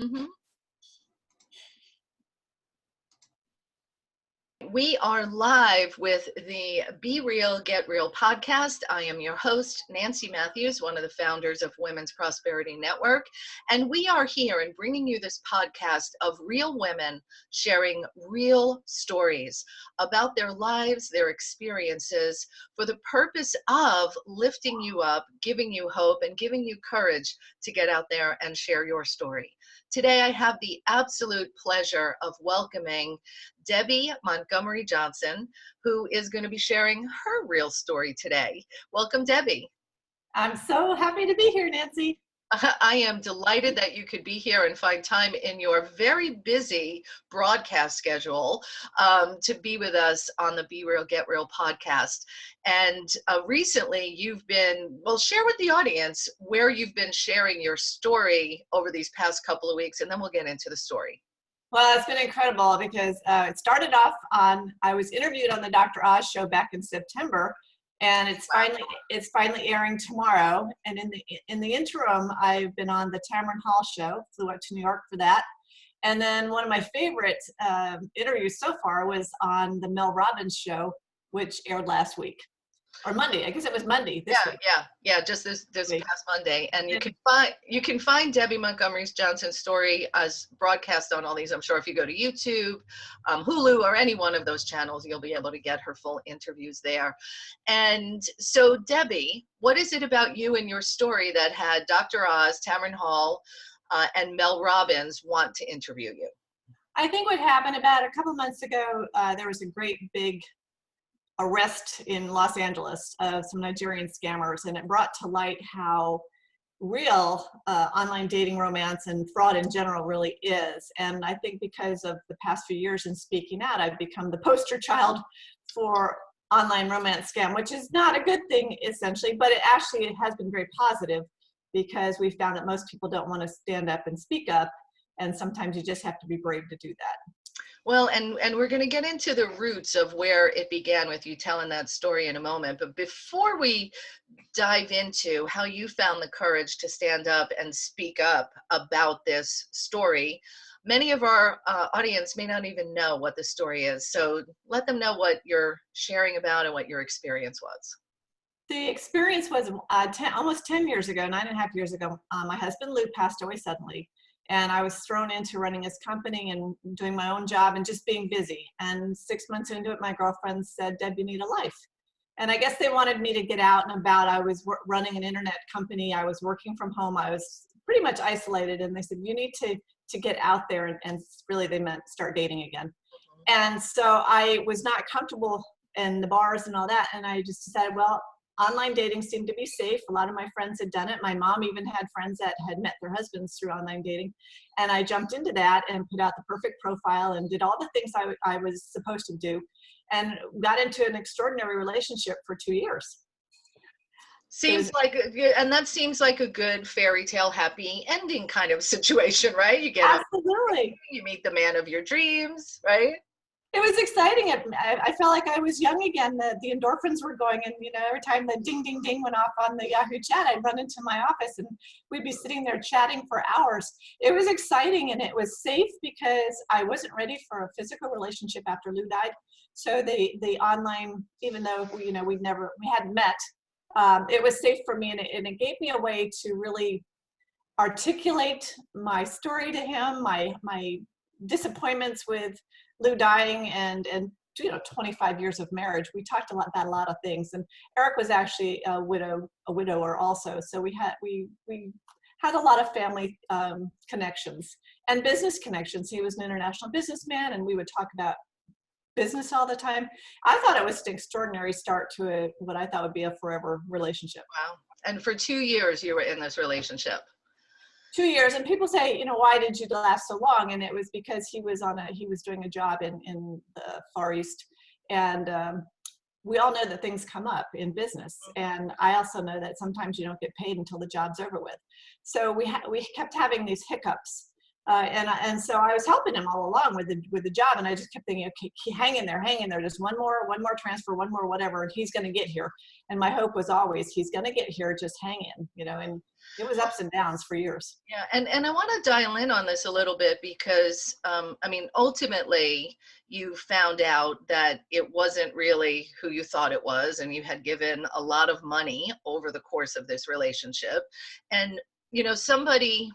Mhm. We are live with the Be Real, Get Real podcast. I am your host, Nancy Matthews, one of the founders of Women's Prosperity Network. And we are here and bringing you this podcast of real women sharing real stories about their lives, their experiences, for the purpose of lifting you up, giving you hope, and giving you courage to get out there and share your story. Today, I have the absolute pleasure of welcoming Debby Montgomery Johnson, who is going to be sharing her real story today. Welcome, Debby. I'm so happy to be here, Nancy. I am delighted that you could be here and find time in your very busy broadcast schedule to be with us on the Be Real, Get Real podcast. And recently you've been, well, share with the audience where you've been sharing your story over these past couple of weeks, and then we'll get into the story. Well, it's been incredible because it started off I was interviewed on the Dr. Oz show back in September, and it's finally airing tomorrow. And in the interim, I've been on the Tamron Hall show, flew out to New York for that. And then one of my favorite interviews so far was on the Mel Robbins show, which aired last week. Or Monday, I guess it was Monday this week. Yeah, just this past Monday. And you can find Debby Montgomery Johnson's story as broadcast on all these. I'm sure if you go to YouTube, Hulu, or any one of those channels, you'll be able to get her full interviews there. And so, Debby, what is it about you and your story that had Dr. Oz, Tamron Hall, and Mel Robbins want to interview you? I think what happened about a couple months ago, there was a great big arrest in Los Angeles of some Nigerian scammers, and it brought to light how real online dating, romance, and fraud in general really is. And I think because of the past few years in speaking out, I've become the poster child for online romance scam, which is not a good thing essentially, but it has been very positive because we found that most people don't want to stand up and speak up, and sometimes you just have to be brave to do that. Well, and we're going to get into the roots of where it began with you telling that story in a moment. But before we dive into how you found the courage to stand up and speak up about this story, many of our audience may not even know what the story is. So let them know what you're sharing about and what your experience was. The experience was almost 10 years ago, 9.5 years ago. My husband, Lou, passed away suddenly. And I was thrown into running his company and doing my own job and just being busy. And 6 months into it, my girlfriend said, "Deb, you need a life." And I guess they wanted me to get out and about. I was running an internet company. I was working from home. I was pretty much isolated. And they said, "You need to get out there." And really they meant start dating again. And so I was not comfortable in the bars and all that. And I just decided, well, online dating seemed to be safe. A lot of my friends had done it. My mom even had friends that had met their husbands through online dating. And I jumped into that and put out the perfect profile and did all the things I was supposed to do, and got into an extraordinary relationship for 2 years. And that seems like a good fairy tale happy ending kind of situation, right? You get Absolutely. You meet the man of your dreams, right? It was exciting. I felt like I was young again. The endorphins were going, and every time the ding, ding, ding went off on the Yahoo chat, I'd run into my office and we'd be sitting there chatting for hours. It was exciting, and it was safe because I wasn't ready for a physical relationship after Lou died. So the online, even though we hadn't met, it was safe for me, and it gave me a way to really articulate my story to him, my disappointments with Lou dying and 25 years of marriage. We talked about a lot of things, and Eric was actually a widower also. So we had a lot of family connections and business connections. He was an international businessman, and we would talk about business all the time. I thought it was an extraordinary start to what I thought would be a forever relationship. Wow. And for 2 years you were in this relationship. 2 years, and people say, why did you last so long? And it was because he was doing a job in the Far East, and we all know that things come up in business, and I also know that sometimes you don't get paid until the job's over with. So we kept having these hiccups And so I was helping him all along with the job, and I just kept thinking, okay, hang in there, just one more transfer, one more whatever, and he's going to get here. And my hope was always, he's going to get here, just hang in, and it was ups and downs for years. Yeah, and I want to dial in on this a little bit because, ultimately, you found out that it wasn't really who you thought it was, and you had given a lot of money over the course of this relationship. And, somebody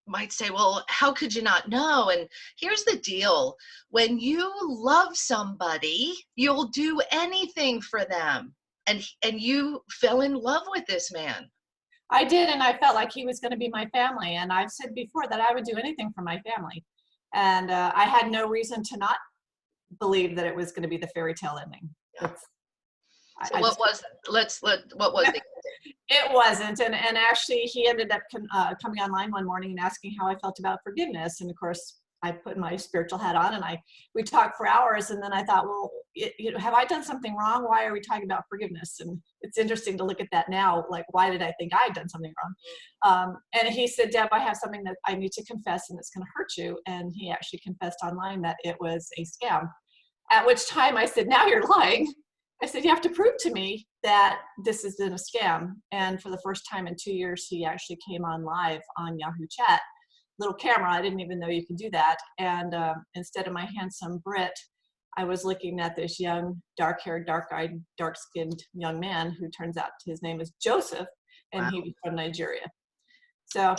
might say, well, how could you not know? And here's the deal. When you love somebody, you'll do anything for them. And you fell in love with this man. I did, and I felt like he was going to be my family. And I've said before that I would do anything for my family. And I had no reason to not believe that it was going to be the fairy tale ending. Yeah. So what was the It wasn't. And actually, he ended up coming online one morning and asking how I felt about forgiveness. And of course, I put my spiritual hat on, and we talked for hours. And then I thought, well, have I done something wrong? Why are we talking about forgiveness? And it's interesting to look at that now. Like, why did I think I'd done something wrong? And he said, Deb, I have something that I need to confess, and it's going to hurt you. And he actually confessed online that it was a scam. At which time I said, now you're lying. I said, you have to prove to me that this has been a scam. And for the first time in 2 years, he actually came on live on Yahoo Chat. Little camera, I didn't even know you could do that. And instead of my handsome Brit, I was looking at this young, dark-haired, dark-eyed, dark-skinned young man who turns out his name is Joseph, and wow. He was from Nigeria. So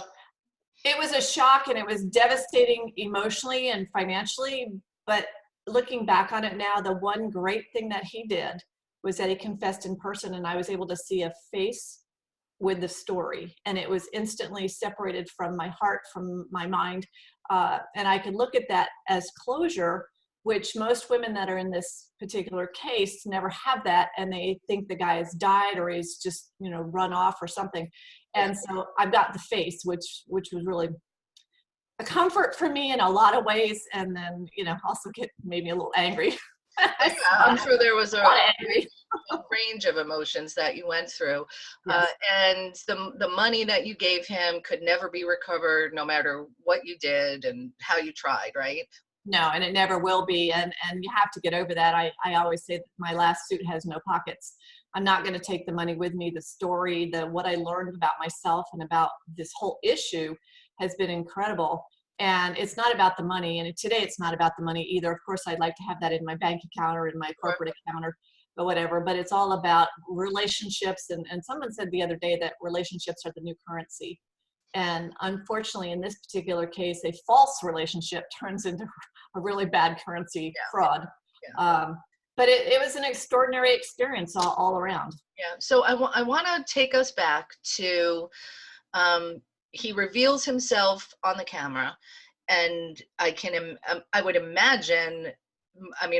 it was a shock, and it was devastating emotionally and financially. But looking back on it now, the one great thing that he did was that he confessed in person, and I was able to see a face with the story, and it was instantly separated from my heart, from my mind, and I could look at that as closure, which most women that are in this particular case never have that, and they think the guy has died or he's just run off or something. And so I've got the face, which was really a comfort for me in a lot of ways, and then also made me a little angry. Yeah, I'm sure there was a range of emotions that you went through. Yes. And the money that you gave him could never be recovered, no matter what you did and how you tried, right? No, and it never will be. And you have to get over that. I always say that my last suit has no pockets. I'm not going to take the money with me. The story, what I learned about myself and about this whole issue has been incredible. And it's not about the money. And today it's not about the money either. Of course, I'd like to have that in my bank account or in my corporate account or whatever, but it's all about relationships. And someone said the other day that relationships are the new currency. And unfortunately, in this particular case, a false relationship turns into a really bad currency fraud. Yeah. But it was an extraordinary experience all around. Yeah. So I want to take us back to, he reveals himself on the camera, and I would imagine,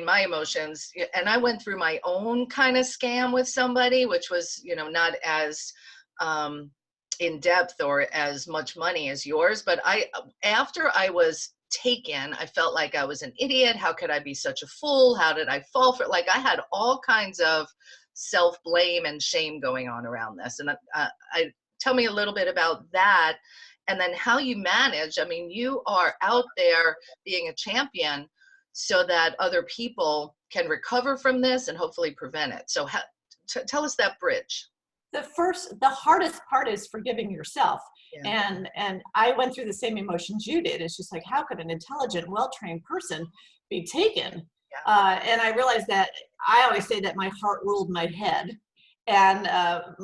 my emotions, and I went through my own kind of scam with somebody, which was, not as in depth or as much money as yours. But after I was taken, I felt like I was an idiot. How could I be such a fool? How did I fall for it? Like, I had all kinds of self-blame and shame going on around this. And I tell me a little bit about that, and then how you manage. You are out there being a champion so that other people can recover from this and hopefully prevent it. So tell us that bridge. The hardest part is forgiving yourself. Yeah. And I went through the same emotions you did. It's just like, how could an intelligent, well-trained person be taken? Yeah. And I realized that I always say that my heart ruled my head. And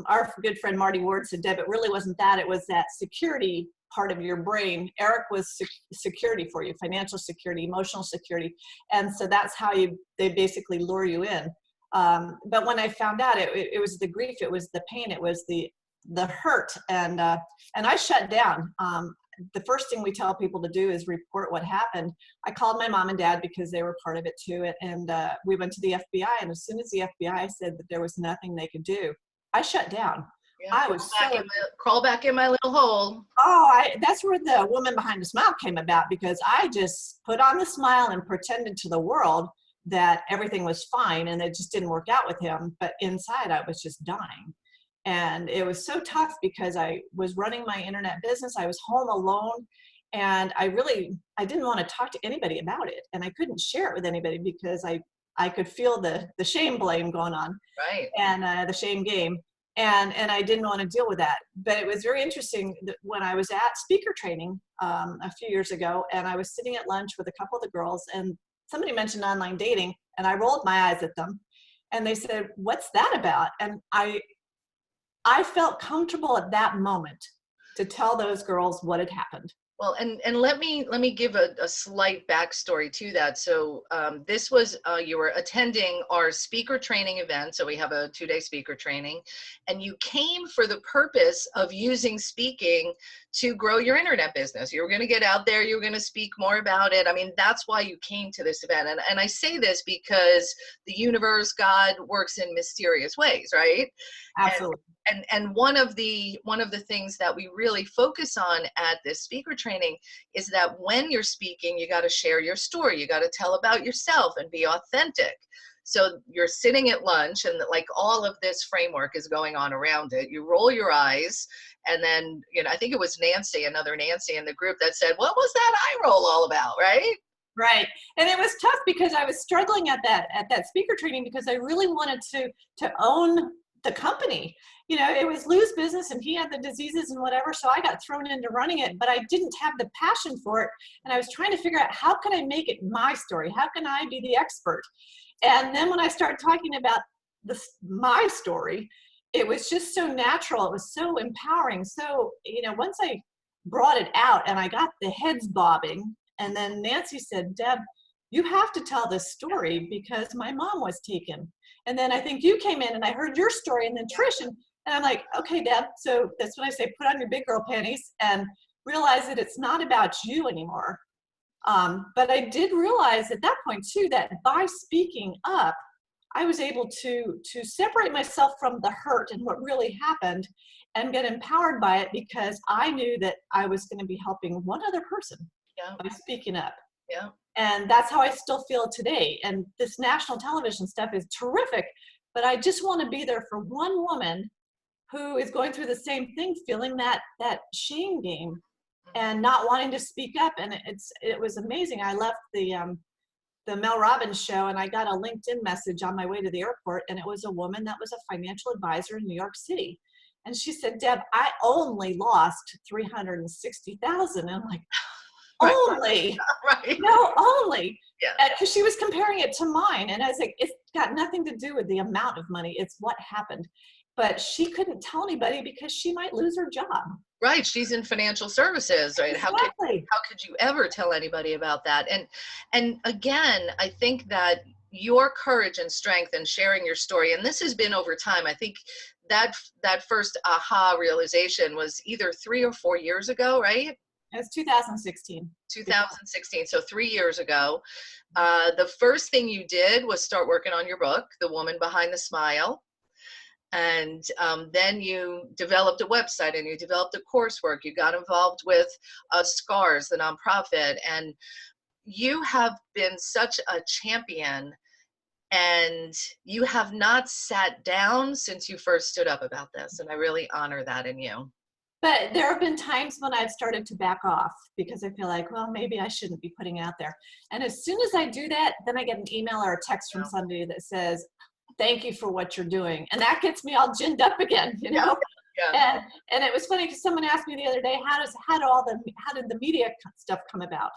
our good friend Marty Ward said, Deb, it really wasn't that. It was that security part of your brain. Eric was security for you, financial security, emotional security. And so that's how they basically lure you in. But when I found out, it was the grief, it was the pain, it was the hurt. And I shut down. The first thing we tell people to do is report what happened. I called my mom and dad because they were part of it too. And we went to the FBI. And as soon as the FBI said that there was nothing they could do, I shut down. Yeah, I was crawl back in my little hole. That's where the woman behind the smile came about, because I just put on the smile and pretended to the world that everything was fine, and it just didn't work out with him. But inside I was just dying. And it was so tough because I was running my internet business. I was home alone, And I didn't want to talk to anybody about it. And I couldn't share it with anybody because I could feel the shame blame going on, Right. and the shame game. And I didn't want to deal with that. But it was very interesting that when I was at speaker training a few years ago, and I was sitting at lunch with a couple of the girls, and somebody mentioned online dating, and I rolled my eyes at them, and they said, "What's that about?" And I felt comfortable at that moment to tell those girls what had happened. Well, and let me give a slight backstory to that. So this was you were attending our speaker training event. So we have a 2-day speaker training, and you came for the purpose of using speaking to grow your internet business. You were going to get out there. You were going to speak more about it. I mean, that's why you came to this event. And I say this because the universe, God, works in mysterious ways, right? Absolutely. And one of the things that we really focus on at this speaker training is that when you're speaking, you got to share your story. You got to tell about yourself and be authentic. So you're sitting at lunch, and like all of this framework is going on around it. You roll your eyes, and then, you know, I think it was Nancy, another Nancy in the group, that said, "What was that eye roll all about?" Right? Right. And it was tough because I was struggling at that speaker training because I really wanted to own the company. You know, it was Lou's business and he had the diseases and whatever. So I got thrown into running it, but I didn't have the passion for it. And I was trying to figure out, how can I make it my story? How can I be the expert? And then when I started talking about my story, it was just so natural. It was so empowering. So, you know, once I brought it out and I got the heads bobbing, and then Nancy said, "Deb, you have to tell this story because my mom was taken." And then I think you came in and I heard your story, and then Trish, and I'm like, "Okay, Deb." So that's when I say, put on your big girl panties and realize that it's not about you anymore. But I did realize at that point too, that by speaking up, I was able to separate myself from the hurt and what really happened and get empowered by it, because I knew that I was going to be helping one other person Yeah. by speaking up. Yeah. And that's how I still feel today. And this national television stuff is terrific, but I just want to be there for one woman who is going through the same thing, feeling that shame game and not wanting to speak up. And it was amazing. I left the Mel Robbins show, and I got a LinkedIn message on my way to the airport, and it was a woman that was a financial advisor in New York City. And she said, "Deb, I only lost $360,000. And I'm like, only? Right. No, only. Yeah. Because she was comparing it to mine. And I was like, it's got nothing to do with the amount of money. It's what happened. But she couldn't tell anybody because she might lose her job. Right. She's in financial services, right? Exactly. How could you ever tell anybody about that? And again, I think that your courage and strength and sharing your story, and this has been over time. I think that first aha realization was either 3 or 4 years ago, right? It was 2016. 2016. So 3 years ago. The first thing you did was start working on your book, The Woman Behind the Smile. And then you developed a website, and you developed a coursework. You got involved with SCARS, the nonprofit, and you have been such a champion, and you have not sat down since you first stood up about this. And I really honor that in you. But there have been times when I've started to back off because I feel like, well, maybe I shouldn't be putting it out there. And as soon as I do that, then I get an email or a text from somebody that says, "Thank you for what you're doing." And that gets me all ginned up again, you know? Yeah. And it was funny because someone asked me the other day, how did the media stuff come about?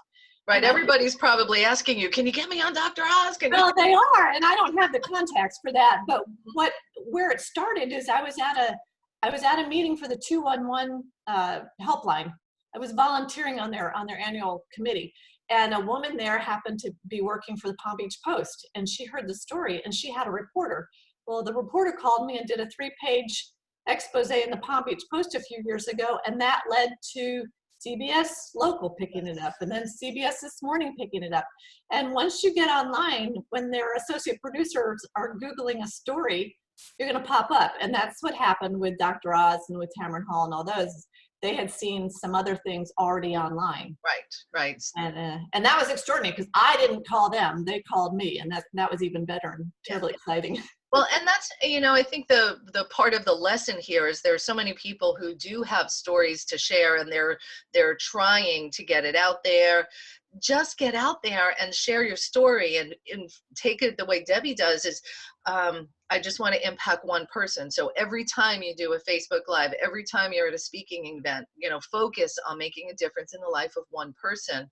Right. Everybody's probably asking you, can you get me on Dr. Oz? Well, they are, and I don't have the contacts for that. But where it started is I was at a meeting for the 211 helpline. I was volunteering on their annual committee, and a woman there happened to be working for the Palm Beach Post, and she heard the story, and she had a reporter. Well, the reporter called me and did a 3-page expose in the Palm Beach Post a few years ago, and that led to CBS Local picking it up, and then CBS This Morning picking it up. And once you get online, when their associate producers are Googling a story, you're going to pop up. And that's what happened with Dr. Oz and with Tamron Hall and all those. They had seen some other things already online. Right. And that was extraordinary because I didn't call them. They called me. And that was even better and totally exciting. Well, and that's, I think the part of the lesson here is there's so many people who do have stories to share, and they're trying to get it out there. Just get out there and share your story, and take it the way Debbie does is, I just want to impact one person. So every time you do a Facebook Live, every time you're at a speaking event, focus on making a difference in the life of one person,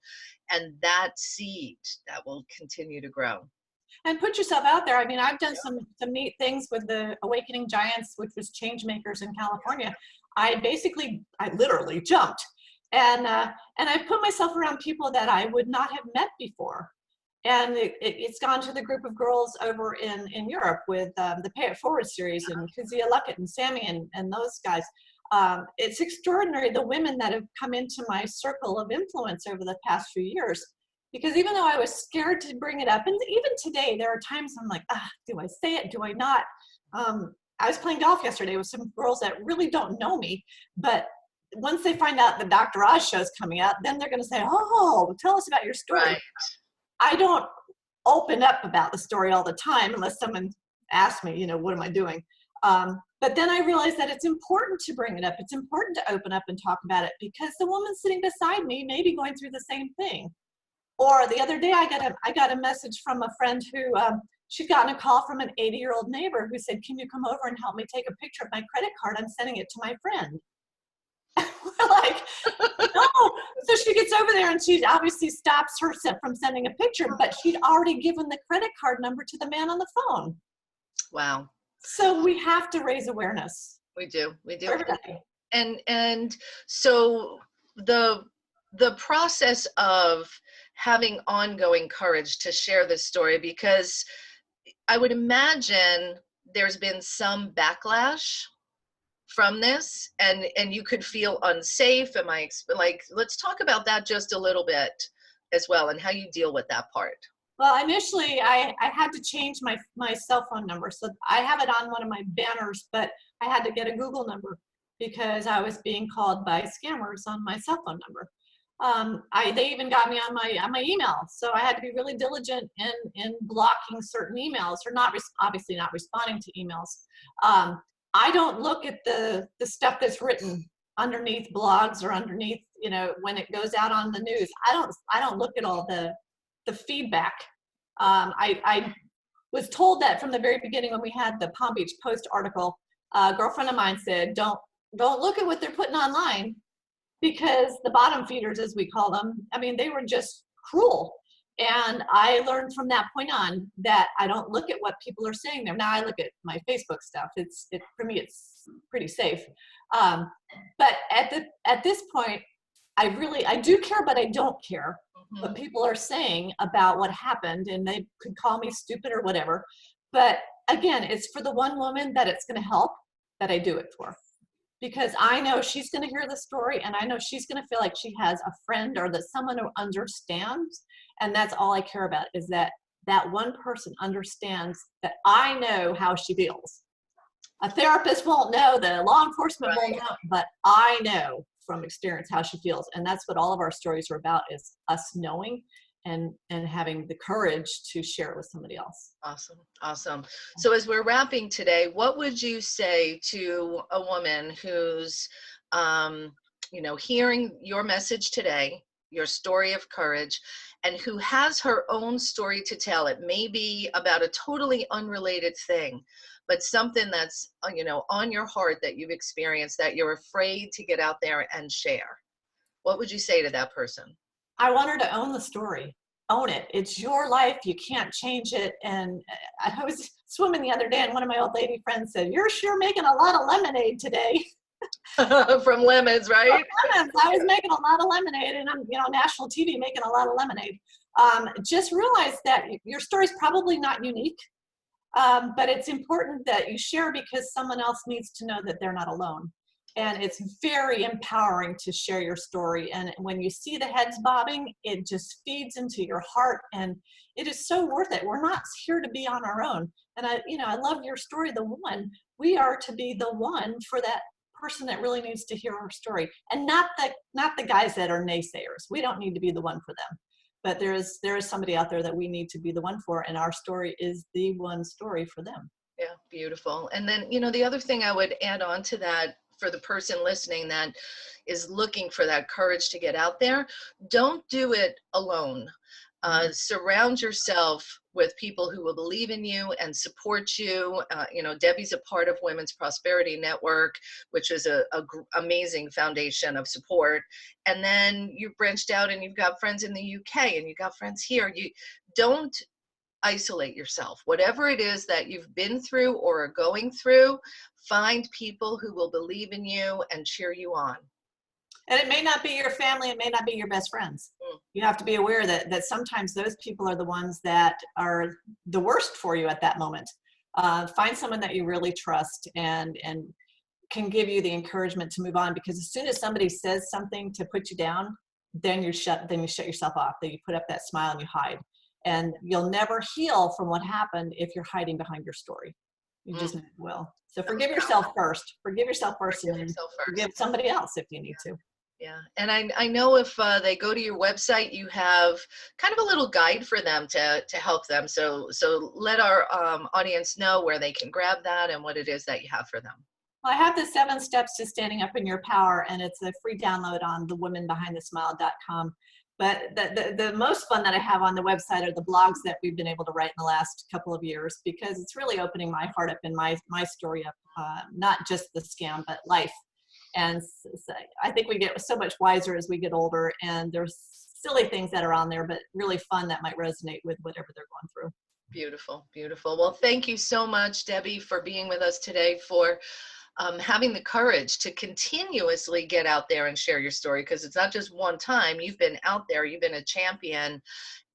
and that seed that will continue to grow. And put yourself out there. I mean, I've done some neat things with the Awakening Giants, which was change makers in California. I literally jumped, and I put myself around people that I would not have met before. And it's gone to the group of girls over in Europe with the Pay It Forward series, and Kazia Luckett and Sammy and those guys. It's extraordinary, the women that have come into my circle of influence over the past few years. Because even though I was scared to bring it up, and even today, there are times I'm like, do I say it? Do I not? I was playing golf yesterday with some girls that really don't know me, but once they find out the Dr. Oz show's coming out, then they're going to say, oh, tell us about your story. Right. I don't open up about the story all the time unless someone asks me, what am I doing? But then I realized that it's important to bring it up. It's important to open up and talk about it, because the woman sitting beside me may be going through the same thing. Or the other day, I got a message from a friend who she'd gotten a call from an 80-year-old neighbor who said, "Can you come over and help me take a picture of my credit card? I'm sending it to my friend." We're like, no. So she gets over there and she obviously stops her from sending a picture, but she'd already given the credit card number to the man on the phone. Wow. So we have to raise awareness. We do. Everybody. And so the process of having ongoing courage to share this story, because I would imagine there's been some backlash from this, and you could feel unsafe. Let's talk about that just a little bit as well, and how you deal with that part. Well, initially I had to change my cell phone number. So I have it on one of my banners, but I had to get a Google number because I was being called by scammers on my cell phone number. They even got me on my email, so I had to be really diligent in blocking certain emails, or obviously not responding to emails. I don't look at the stuff that's written underneath blogs or underneath, when it goes out on the news. I don't look at all the feedback. I was told that from the very beginning when we had the Palm Beach Post article. A girlfriend of mine said, don't look at what they're putting online, because the bottom feeders, as we call them, I mean, they were just cruel. And I learned from that point on that I don't look at what people are saying there. Now I look at my Facebook stuff. For me, it's pretty safe. But at this point, I do care, but I don't care what people are saying about what happened, and they could call me stupid or whatever. But again, it's for the one woman that it's going to help that I do it for. Because I know she's going to hear the story, and I know she's going to feel like she has a friend, or that someone who understands. And that's all I care about, is that one person understands that I know how she feels. A therapist won't know, the law enforcement won't know, but I know from experience how she feels. And that's what all of our stories are about, is us knowing and having the courage to share it with somebody else. Awesome. So as we're wrapping today, what would you say to a woman who's, hearing your message today, your story of courage, and who has her own story to tell? It may be about a totally unrelated thing, but something that's, on your heart that you've experienced that you're afraid to get out there and share. What would you say to that person? I want her to own the story. Own it. It's your life. You can't change it. And I was swimming the other day, and one of my old lady friends said, "You're sure making a lot of lemonade today." From lemons, right? From lemons. I was making a lot of lemonade, and I'm, national TV making a lot of lemonade. Just realize that your story is probably not unique, but it's important that you share, because someone else needs to know that they're not alone. And it's very empowering to share your story. And when you see the heads bobbing, it just feeds into your heart, and it is so worth it. We're not here to be on our own. And I love your story, the one. We are to be the one for that person that really needs to hear our story, and not the guys that are naysayers. We don't need to be the one for them. But there is somebody out there that we need to be the one for, and our story is the one story for them. Yeah. Beautiful. And then, the other thing I would add on to that for the person listening that is looking for that courage to get out there, don't do it alone. Surround yourself with people who will believe in you and support you. Debbie's a part of Women's Prosperity Network, which is a amazing foundation of support. And then you've branched out and you've got friends in the UK and you've got friends here. You don't isolate yourself. Whatever it is that you've been through or are going through, find people who will believe in you and cheer you on. And it may not be your family, it may not be your best friends. You have to be aware that sometimes those people are the ones that are the worst for you at that moment. Find someone that you really trust and can give you the encouragement to move on, because as soon as somebody says something to put you down, then you shut yourself off. Then you put up that smile and you hide. And you'll never heal from what happened if you're hiding behind your story. You just never will. So forgive yourself first. Forgive yourself first, and then forgive somebody else if you need to. Yeah. And I know if they go to your website, you have kind of a little guide for them to help them. So let our audience know where they can grab that and what it is that you have for them. Well, I have the 7 steps to standing up in your power, and it's a free download on thewomenbehindthesmile.com. But the most fun that I have on the website are the blogs that we've been able to write in the last couple of years, because it's really opening my heart up and my story up, not just the scam, but life. And so I think we get so much wiser as we get older, and there's silly things that are on there, but really fun that might resonate with whatever they're going through. Beautiful, beautiful. Well, thank you so much, Debbie, for being with us today, for having the courage to continuously get out there and share your story, because it's not just one time. You've been out there, you've been a champion,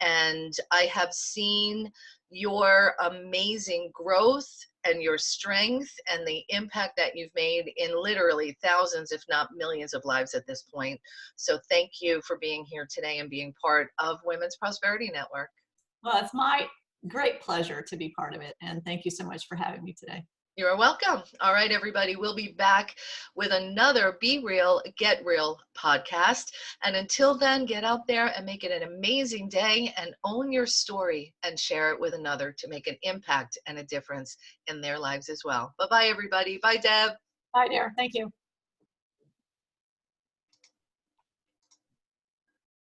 and I have seen your amazing growth and your strength and the impact that you've made in literally thousands, if not millions of lives at this point. So thank you for being here today and being part of Women's Prosperity Network. Well, it's my great pleasure to be part of it. And thank you so much for having me today. You're welcome. All right, everybody, we'll be back with another Be Real, Get Real podcast. And until then, get out there and make it an amazing day and own your story and share it with another to make an impact and a difference in their lives as well. Bye-bye, everybody. Bye, Deb. Bye, dear. Thank you.